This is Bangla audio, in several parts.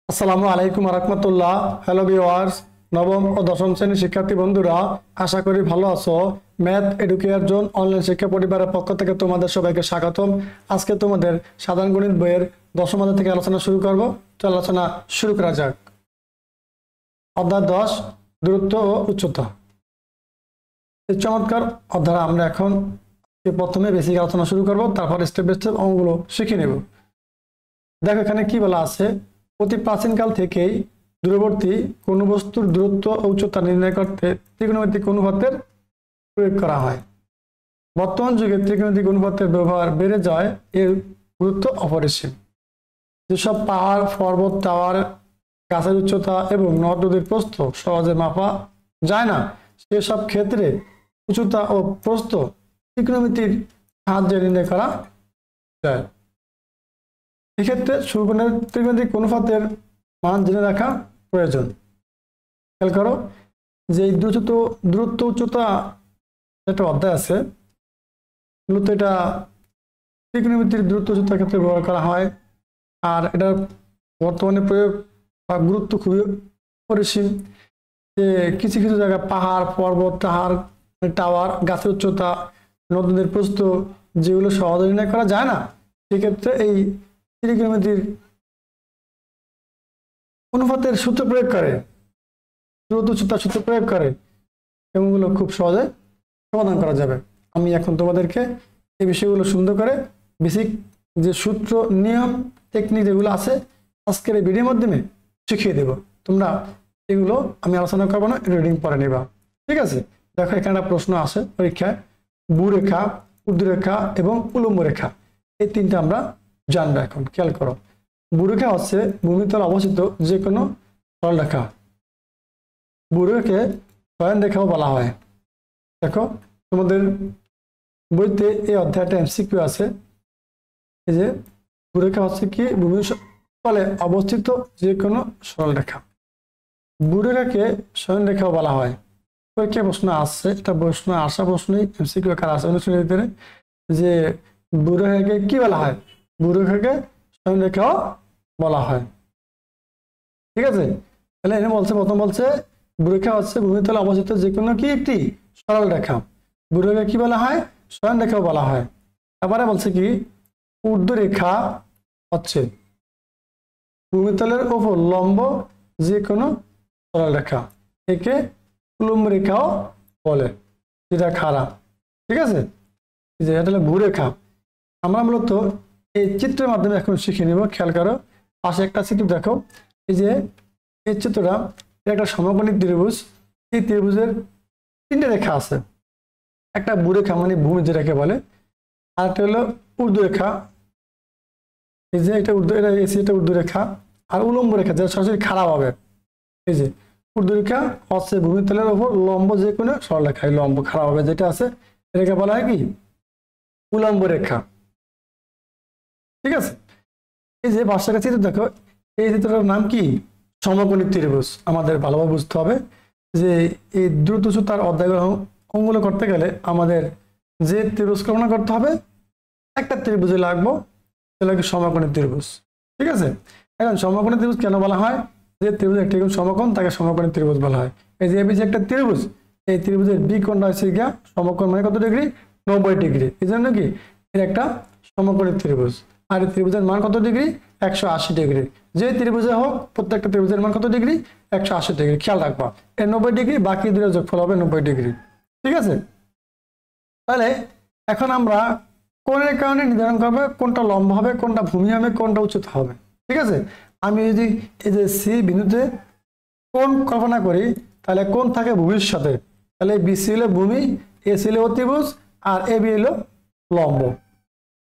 আসসালামু আলাইকুম রাহমাতুল্লাহ। হ্যালো ভিউয়ার্স, নবম ও দশম শ্রেণীর শিক্ষার্থী বন্ধুরা, আশা করি ভালো আছো। ম্যাথ এডুকেয়ার জোন অনলাইন শিক্ষা পরিবারের পক্ষ থেকে তোমাদের সবাইকে স্বাগতম। আজকে তোমাদের সাধারণ গণিত বইয়ের দশম অধ্যায় থেকে আলোচনা শুরু করব। তো আলোচনা শুরু করা যাক। অধ্যায় 10, দূরত্ব ও উচ্চতা। এই চমৎকার অধ্যায় আমরা এখন প্রথমে বেসিক আলোচনা শুরু করব, তারপর স্টেপ বাই স্টেপ অঙ্কগুলো শিখে নেব। দেখো এখানে কি বলা আছে, অতি প্রাচীনকাল থেকেই দূরবর্তী কোনো বস্তুর দূরত্ব ও উচ্চতা নির্ণয় করতে ত্রিকোণমিতিক অনুপাতের প্রয়োগ করা হয়। বর্তমান যুগে ত্রিকোণমিতিক অনুপাতের ব্যবহার বেড়ে যায়, এর গুরুত্ব অপরিসীম। যেসব পাহাড়, পর্বত, টাওয়ার, গাছের উচ্চতা এবং নদ নদীর প্রস্থ সহজে মাপা যায় না, সেসব ক্ষেত্রে উচ্চতা ও প্রস্থ ত্রিকোণমিতির সাহায্যে নির্ণয় করা যায়। এক্ষেত্রে সুকোণের ত্রিকোণমিতিক অনুপাতের মান জেনে রাখা প্রয়োজন। খেয়াল করো যে এই দূরত্ব উচ্চতা একটা অধ্যায় আছে, মূলত এটা ত্রিকোণমিতির দূরত্ব উচ্চতার ক্ষেত্রে ব্যবহার করা হয়। আর এটার বর্তমানে প্রয়োগ বা গুরুত্ব খুবই অপরিসীম। যে কিছু কিছু জায়গায় পাহাড়, পর্বত, টাওয়ার, গাছের উচ্চতা, নদীর প্রস্থ যেগুলো সহজে নির্ণয় করা যায় না, সেক্ষেত্রে এই ত্রিকোণমিতির অনুপাতের সূত্র প্রয়োগ করে, দূরত্ব উচ্চতার সূত্র প্রয়োগ করে, এগুলো খুব সহজে সমাধান করা যাবে। আমি এখন তোমাদেরকে এই বিষয়গুলো সুন্দর করে বেসিক যে সূত্র, নিয়ম, টেকনিক যেগুলো আছে আজকের এই ভিডিওর মাধ্যমে শিখিয়ে দেব। তোমরা এগুলো আমি আলোচনা করবো না, রিডিং পরে নিবা, ঠিক আছে? দেখো এখানে একটা প্রশ্ন আসে পরীক্ষায়, ভূরেখা, উর্ধ্বরেখা এবং উলম্ব রেখা, এই তিনটা আমরা জানবো এখন। খেয়াল করো, ভূরেখা হচ্ছে ভূমিতল অবস্থিত যে কোনো সরলরেখা। ভূরেখাকে শয়ন রেখাও বলা হয়। দেখো তোমাদের বইতে এই অধ্যায়টা এমসিকিউ আছে, এই যে ভূরেখা হচ্ছে কি ভূমির তলে অবস্থিত যে কোনো সরলরেখা। ভূরেখাকে শয়ন রেখাও বলা হয়। পরীক্ষায় প্রশ্ন আসছে, এটা প্রশ্ন আসা প্রশ্নই এমসিকিউ আকার আছে অনুশীলনীর ভিতরে, যে ভূরেখাকে কি বলা হয়? ভূরেখাকে শয়ন রেখাও বলা হয়, ঠিক আছে? তাহলে এখানে বলছে, প্রথম বলছে ভূরেখা হচ্ছে ভূমিতলে অবস্থিত যে কোনো কি একটি সরল রেখা। ভূরেখা কি বলা হয়? শয়ন রেখাও বলা হয়। তারপরে বলছে কি ঊর্ধ্বরেখা হচ্ছে ভূমিতলের উপর লম্ব যে কোনো সরল রেখা, একে উলম্ব রেখাও বলে, যেটা খাড়া, ঠিক আছে? যে এটা হলো ভূরেখা। আমরা মূলত এই চিত্রের মাধ্যমে এখন শিখে নিব। খেয়াল করো, পাশে একটা চিত্র দেখো, এই যে এই চিত্রটা, একটা সমকোণী ত্রিভুজ। এই ত্রিভুজের তিনটে রেখা আছে, একটা ভূরেখা মানে ভূমি যেটাকে বলে, আর একটা হলো ঊর্ধ্বরেখা, এই যে এটা এটা ঊর্ধ্বরেখা, আর উলম্ব রেখা যেটা সরাসরি খাড়া হবে। এই যে ঊর্ধ্বরেখা হচ্ছে ভূমিতলের উপর লম্ব যে কোনো সরলরেখা, লম্ব খাড়া হবে যেটা আছে, এটাকে বলা হয় কি উলম্ব রেখা, ঠিক আছে? এই যে পাশে চিত্র দেখো, এই চিত্রটার নাম কি সমকোণী ত্রিভুজ। আমাদের ভালোভাবে বুঝতে হবে যে এই দ্রুত তার অধ্যায়গুলো অঙ্কগুলো করতে গেলে আমাদের যে ত্রিভুজ কল্পনা করতে হবে, একটা ত্রিভুজে লাগবো, সেটা কি সমকোণী ত্রিভুজ, ঠিক আছে? এখন সমকোণী ত্রিভুজ কেন বলা হয়? যে ত্রিভুজ একটি সমকোণ তাকে সমকোণী ত্রিভুজ বলা হয়। এই যে এবি যে একটা ত্রিভুজ, এই ত্রিভুজের বি কোণটা হচ্ছে গিয়া সমকোণ মানে কত ডিগ্রি? 90 ডিগ্রি। এই জন্য কি এর একটা সমকোণী ত্রিভুজ। আর এই ত্রিভুজের মান কত ডিগ্রি? 180 ডিগ্রি। যে ত্রিভুজে হোক প্রত্যেকটা ত্রিভুজের মান কত ডিগ্রি? 180 ডিগ্রি। খেয়াল রাখবা, এর 90 ডিগ্রি, বাকি দুটো যোগফল হবে 90 ডিগ্রি, ঠিক আছে? তাহলে এখন আমরা কোণের কারণে নির্ধারণ করবে কোনটা লম্ব হবে, কোনটা ভূমি হবে, কোনটা উচ্চতা হবে, ঠিক আছে? আমি যদি এই যে সি বিন্দুতে কোণ কল্পনা করি, তাহলে কোণ থাকে ভূমির সাথে, তাহলে বিসি হলো ভূমি, এসি হলো অতিভুজ, আর এবি হলো লম্ব,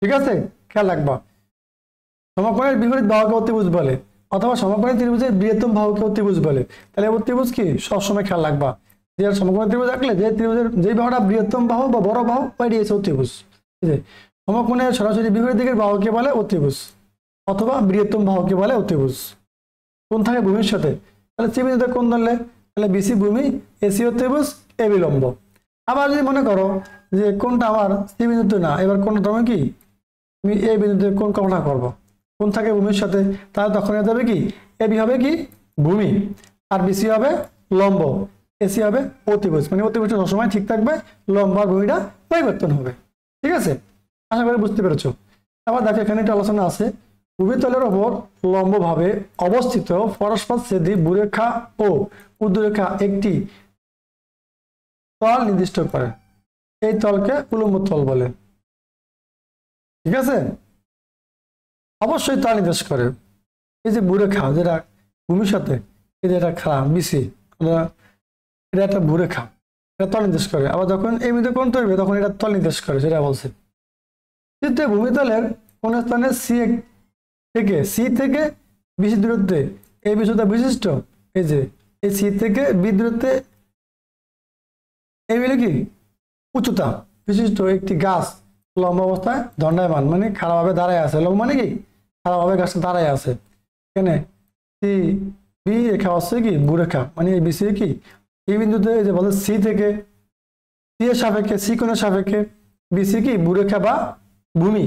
ঠিক আছে? খেয়াল রাখবা, সমকোণের বিপরীত বাহুকে অতিভুজ বলে, অথবা সমকোণী ত্রিভুজের বৃহত্তম বাহুকে অতিভুজ বলে। তাহলে অতিভুজ কি সবসময় খেয়াল রাখবা, যে সমকোণী ত্রিভুজ রাখলে যে ত্রিভুজের যেই বাহুটা বৃহত্তম বাহু বা বড় বাহু, ওইটি হচ্ছে অতিভুজ। ঠিক আছে? সমকোণের সরাসরি বিপরীত দিকের বাহুকে বলে অতিভুজ, অথবা বৃহত্তম বাহুকে বলে অতিভুজ। কোণ থাকে ভূমির সাথে, তাহলে সি বিন্দুতে কোণ ধরলে তাহলে বিসি ভূমি, এসি অতিভুজ, এবি লম্ব। আবার যদি মনে করো যে কোণটা আমার সি বিন্দুতে না, এবার কোণটা তুমি কি আমি এই বিন্দুতে কোণ কল্পনা করবো, কোন থাকে ভূমির সাথে, তাহলে তখন হয়ে যাবে কি এবি হবে কি ভূমি, আর বিসি হবে লম্ব, এসি হবে অতিভুজ। মানে অতিভুজ সবসময় ঠিক থাকবে, লম্ব আর ভূমিটা পরিবর্তন হবে। ঠিক আছে, আশা করি বুঝতে পেরেছো। আবার দেখো এখানে একটা আলোচনা আছে, ভূমিতলের ওপর লম্বভাবে অবস্থিত পরস্পরচ্ছেদী ভূরেখা ও উর্ধ্বরেখা একটি তল নির্দিষ্ট করে, এই তলকে উলম্ব তল বলে। ঠিক আছে, অবশ্যই তল নির্দেশ করে। এই যে ভূরেখা যেটা ভূমির সাথে, এই যে এটা খাড়া বিসি, এটা একটা ভূরেখা, এটা তল নির্দেশ করে। আবার যখন এই মধ্যে কোণ তৈরি হবে তখন এটা তল নির্দেশ করে, সেটা বলছে। চিত্রে ভূমিতলের কোন স্থানে সি থেকে বিসি দূরত্বে এই বিশুদ্ধ বিশিষ্ট, এই যে এই সি থেকে বি দূরত্বে এই মিলে কি উচ্চতা বিশিষ্ট একটি গাছ লম্বা অবস্থায় দণ্ডায়মান, মানে খারাপভাবে দাঁড়ায় আছে। লম্ব মানে কি খারাপভাবে গাছটা দাঁড়ায় আছে। এখানে সি বি রেখা হচ্ছে কি ভূরেখা, মানে এই বিসি কি এই বিন্দুতে এই যে বলে সি থেকে সি এর সাপেক্ষে, সি কোণের সাপেক্ষে বিসি কি ভূরেখা বা ভূমি।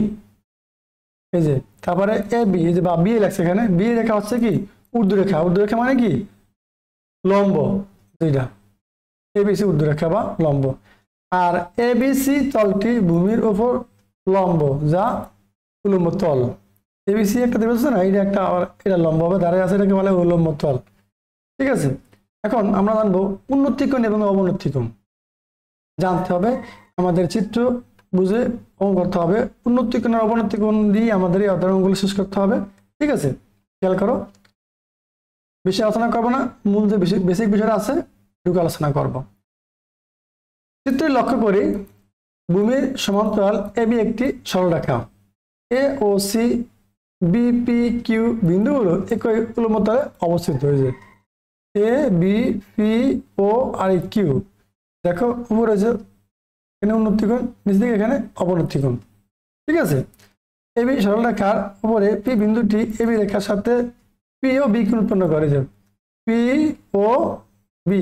এই যে তারপরে এ বি, এই যে বা বি লাগছে এখানে, বি রেখা হচ্ছে কি ঊর্ধ্বরেখা, ঊর্ধ্বরেখা মানে কি লম্ব, দুইটা এবিসি ঊর্ধ্বরেখা বা লম্ব। আর এবিসি তলটি ভূমির উপর লম্ব, যা উলম্ব তল। এবিসি একটা দেখছো না, এটা একটা, এটা লম্বভাবে দাঁড়িয়ে আছে, এটাকে বলে উলম্ব তল। ঠিক আছে, এখন আমরা জানবো উন্নতি কোণ এবং অবনতি কোণ। জানতে হবে আমাদের চিত্র বুঝে অঙ্ক করতে হবে, উন্নতি কোণ আর অবনতি কোণ দিয়ে আমাদের এই অধ্যায়গুলো শেষ করতে হবে। ঠিক আছে, খেয়াল করো, বেশি আলোচনা করবো না, মূল যে বেসিক বিষয়টা আছে এটুকু আলোচনা করব। চিত্রে লক্ষ্য করি ভূমির সমান্তরাল এবি একটি সরলরেখা, এ ও সি বি পি কিউ বিন্দুগুলো একই উলম্ব তলে অবস্থিত হয়েছে। A B P O R Q দেখো উপরে যে এখানে উন্নতি কোণ, নিচ দিকে এখানে অবনতি কোণ। ঠিক আছে, এবি সরলরেখার উপরে পি বিন্দুটি এবি রেখার সাথে পি ও বি কোণ উৎপন্ন করে, যে পি ও বি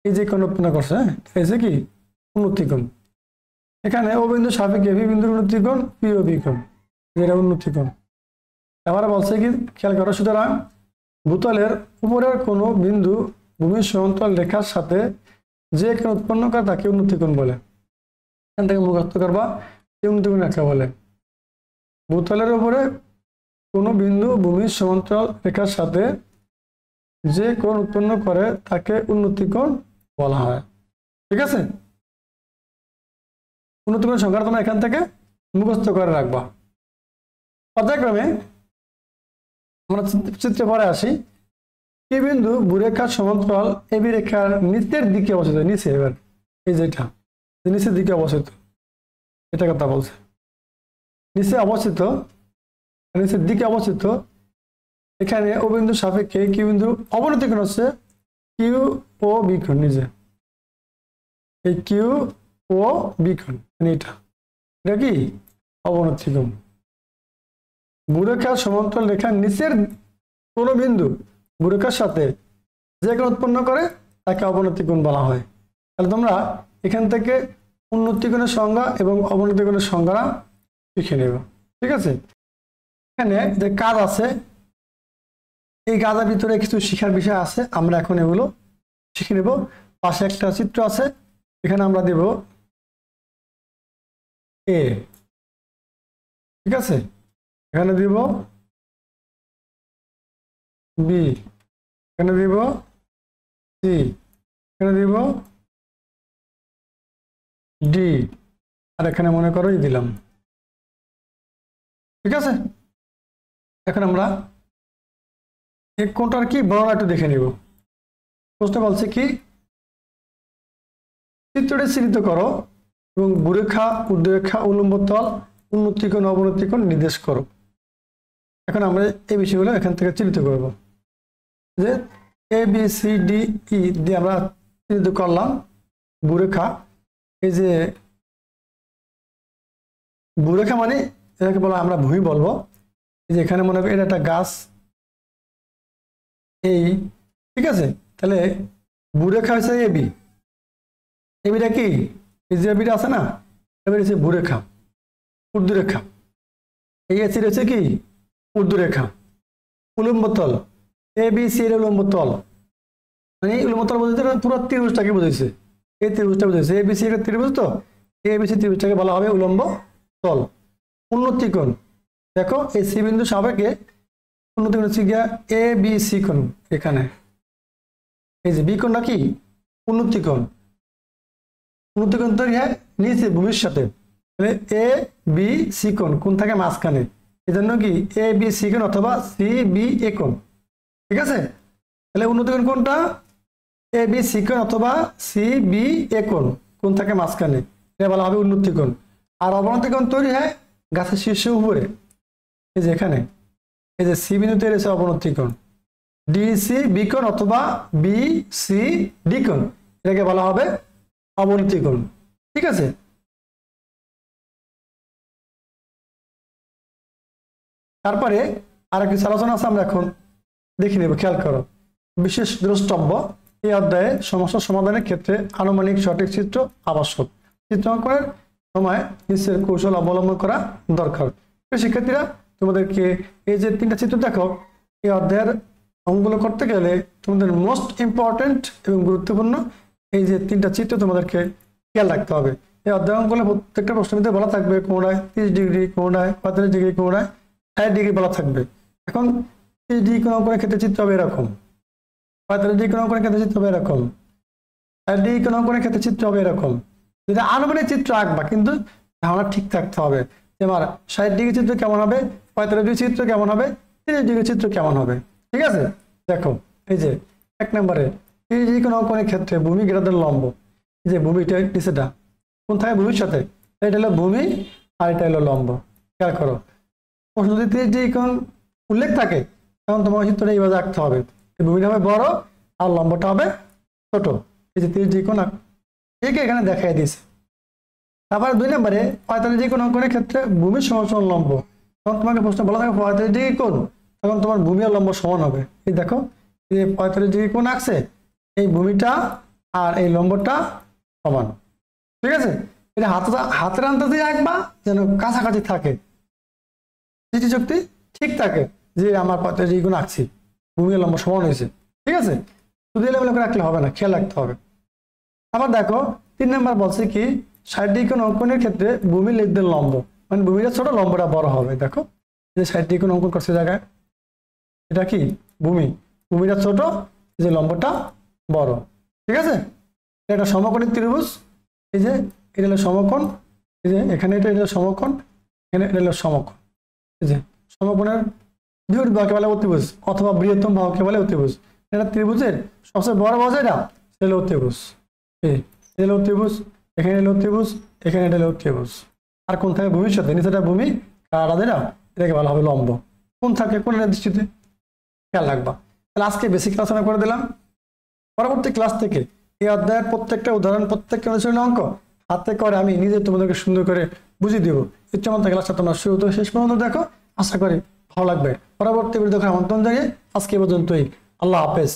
এই যে কোণ উৎপন্ন করছে, এই যে কি উন্নতি কোণ। এখানে ও বিন্দু সাপেক্ষে বি বিন্দুর উন্নতি কোণ পি ও বি কোণ, যেটা উন্নতি কোণ। এবারে বলছে কি খেয়াল করো, সুতরাং ভূতলের উপরের কোনো বিন্দু ভূমির সমান্তরাল রেখার সাথে যে কোণ উৎপন্ন করে তাকে উন্নতি কোণ বলে। এখান থেকে মুখস্থ করবা উন্নতি কোণ রেখা বলে। ভূতলের উপরে কোনো বিন্দু ভূমির সমান্তরাল রেখার সাথে যে কোণ উৎপন্ন করে তাকে উন্নতি কোণ বলা হয়। ঠিক আছে, উন্নতি কোণ সংখ্যা তোমরা এখান থেকে মুখস্থ করে রাখবা। পর্যায়ক্রমে আমরা চিত্রে পরে আসি। কি বিন্দু ভূরেখার সমান্তরাল এবি রেখার নিচের দিকে অবস্থিত, নিচে, এবার এই যেটা নিচের দিকে অবস্থিত, এটা কথা বলছে, নিচে অবস্থিত, নিচের দিকে অবস্থিত। এখানে ও বিন্দু সাপেক্ষে কিউ বিন্দু অবনতি কোণ হচ্ছে কিউ ও বি কোণ, নিজে এই কিউ ও বি কোণ, এটা এটা কি অবনতি কোণ। ভূরেখার সমান্তরাল রেখার নিচের কোনো বিন্দু ভূরেখার সাথে যে কোণ উৎপন্ন করে তাকে অবনতি কোণ বলা হয়। তাহলে তোমরা এখান থেকে উন্নতি কোণের সংজ্ঞা এবং অবনতি কোণের সংজ্ঞা শিখে নেব। ঠিক আছে, এখানে যে কাজ আছে, এই কাজের ভিতরে কিছু শিখার বিষয় আছে, আমরা এখন এগুলো শিখে নেব। পাশে একটা চিত্র আছে, এখানে আমরা দেব এ, ঠিক আছে, এখানে দিব বি, এখানে দিব সি, এখানে দিব ডি, আর এখানে মনে করো দিলাম। ঠিক আছে, এখন আমরা এই কোণটার কি বর্ণনা একটু দেখে নিব। প্রশ্ন বলছে কি চিত্রটি চিহ্নিত করো এবং ভূরেখা উর্ধ্বরেখা উলম্ব তল উন্নতি কোণ অবনতি কোণ নির্দেশ করো। এখন আমরা এই বিষয়গুলো এখান থেকে চিহ্নিত করব, যে A B C D E দিয়ে আমরা চিহ্নিত করলাম ভূরেখা। এই যে ভূরেখা মানে এটাকে বলা আমরা ভূমি বলবো। এই যে এখানে মনে করি এটা একটা গাছ, এই ঠিক আছে, তাহলে ভূরেখা হচ্ছে এবি, এবিটা কি এই যে এবিটা আছে না, এবিটা হচ্ছে ভূরেখা উর্ধ্বরেখা, এই এসি হচ্ছে কি ঊর্ধ্ব রেখা, উলম্ব তল, এ বি সি এর উলম্ব তল, মানে উলম্ব তল বলতে পুরো ত্রিভুজটাকে বুঝেছে, এই ত্রিভুজটা বুঝেছে, এ বি সি একটা ত্রিভুজ, তো এ বি সি ত্রিভুজটাকে বলা হবে উলম্ব তল। উন্নতি কোণ, দেখো এই সি বিন্দু সাপেক্ষে উন্নতি কোণ হচ্ছে গিয়া এ বি সি কোণ, এখানে এই যে বি কোণটা কি উন্নতি কোণ, উন্নতি কোণ তৈরি হয় নিচে ভূমির সাথে, তাহলে এ বি সি কোণ, কোণ থাকে মাঝখানে, এই জন্য কি এ বি সি কোণ অথবা সি বি এ কোণ, ঠিক আছে। তাহলে উন্নতি কোণ কোনটা, এ বি সি কোণ অথবা সি বি এ কোণ, কোণ থাকে মাঝখানে, এটা বলা হবে উন্নতি কোণ। আর অবনতি কোণ তৈরি হয় গাছের শীর্ষে উপরে, এই যে এখানে এই যে সি বিন্দুতে রয়েছে অবনতি কোণ, ডি সি বি কোণ অথবা বি সি ডি কোণ, এটাকে বলা হবে অবনতি কোণ, ঠিক আছে। তারপরে আর কিছু আলোচনা আছে, আমরা এখন দেখে নেব, খেয়াল করো। বিশেষ দ্রষ্টব্য, এই অধ্যায়ে সমস্যা সমাধানের ক্ষেত্রে আনুমানিক সঠিক চিত্র আবশ্যক। চিত্র অঙ্কনের সময় নিশ্চয় কৌশল অবলম্বন করা দরকার। শিক্ষার্থীরা, তোমাদেরকে এই যে তিনটা চিত্র দেখো, এই অধ্যায়ের অঙ্কগুলো করতে গেলে তোমাদের মোস্ট ইম্পর্টেন্ট এবং গুরুত্বপূর্ণ এই যে তিনটা চিত্র তোমাদেরকে খেয়াল রাখতে হবে। এই অধ্যায় অঙ্কগুলো প্রত্যেকটা প্রশ্নের মধ্যে বলা থাকবে, কোনটায় 30 ডিগ্রি, কোনটায় 45 ডিগ্রি, কোনটায় 60 ডিগ্রি বলা থাকবে। এখন 30 ডিগ্রি কোন অঙ্কনের ক্ষেত্রে চিত্র হবে এরকম, 45 ডিগ্রি কোন অঙ্কনের ক্ষেত্রে চিত্র হবে এরকম, 60 ডিগ্রি কোন অঙ্কনের ক্ষেত্রে চিত্র হবে এরকম। যেটা আনুমানিক চিত্র আঁকবা, কিন্তু ধারণা ঠিক থাকতে হবে যে আমার 60 ডিগ্রি চিত্র কেমন হবে, 45 ডিগ্রি চিত্র কেমন হবে, 30 ডিগ্রি চিত্র কেমন হবে, ঠিক আছে। দেখো এই যে 1 নম্বরে 30 ডিগ্রি কোন অঙ্কনের ক্ষেত্রে ভূমি গ্রেটার লম্ব, এই যে ভূমিটা নিচেটা কোন থাকে ভূমির সাথে, এটা হলো ভূমি আর এটা হলো লম্ব। খেয়াল করো, প্রশ্ন যদি 30 ডিগ্রি কোণ উল্লেখ থাকে তখন তোমার চিত্রটা এইভাবে আঁকতে হবে, ভূমিটা হবে বড় আর লম্বটা হবে ছোট। এই যে 30 ডিগ্রি কোণ এখানে দেখাই দিয়েছে। তারপরে 2 নম্বরে 45 ডিগ্রি কোণ অঙ্কনের ক্ষেত্রে ভূমির সমান লম্ব, তখন তোমাকে প্রশ্ন বলা থাকে 45 ডিগ্রি কোণ, তখন তোমার ভূমি আর লম্ব সমান হবে। এই দেখো এই যে 45 ডিগ্রি কোণ আঁকছে, এই ভূমিটা আর এই লম্বটা সমান, ঠিক আছে। এটা হাতের আন্দাজে আঁকবা যেন কাছাকাছি থাকে, স্মৃতিশক্তি ঠিক থাকে যে আমার 45 ডিগ্রি কোণ আঁকছি, ভূমি আর লম্ব সমান হয়েছে, ঠিক আছে। শুধু এলেবেলে করে রাখলে হবে না, খেয়াল রাখতে হবে। আবার দেখো 3 নম্বর বলছে কি 60 ডিগ্রি কোণ অঙ্কনের ক্ষেত্রে ভূমি লেখ দেন লম্ব, মানে ভূমিটা ছোট লম্বটা বড় হবে। দেখো যে 60 ডিগ্রি কোণ অঙ্কন করছে জায়গায়, এটা কি ভূমি, ভূমিটা ছোট, যে লম্বটা বড়, ঠিক আছে। এটা সমকোণী ত্রিভুজ, এই যে এটা হলো সমকোণ, এই যে এখানে এটা হলো সমকোণ, এখানে এটা হলো সমকোণ, এই যে সমকোণের বৃহৎ বাহুকে বলে অতিভুজ অথবা বৃহত্তম বাহুকে বলে অতিভুজ। এটা ত্রিভুজের সবচেয়ে বড় বাহু যেটা সেটা হলো অতিভুজ, এই হলো অতিভুজ, এখানে হলো অতিভুজ, এখানে এটা হলো অতিভুজ। আর কোন থাকে ভূমির সাথে, নিচেটা ভূমি আর যেটা এটাকে বলা হবে লম্ব। কোন থাকে কোন দৃষ্টিতে খেয়াল রাখবা। তাহলে আজকে বেসিক আলোচনা করে দিলাম। পরবর্তী ক্লাস থেকে এই অধ্যায়ের প্রত্যেকটা উদাহরণ, প্রত্যেকটা অনুশীলনী অঙ্ক হাতে করে আমি নিজে তোমাদেরকে সুন্দর করে বুঝিয়ে দিব। ইচ্ছামতো ক্লাসটা তোমরা শুরু থেকে শেষ পর্যন্ত দেখো, আশা করি ভালো লাগবে। পরবর্তী ভিডিও দেখার আমন্ত্রণ জানিয়ে আজকে পর্যন্তই, আল্লাহ হাফেজ।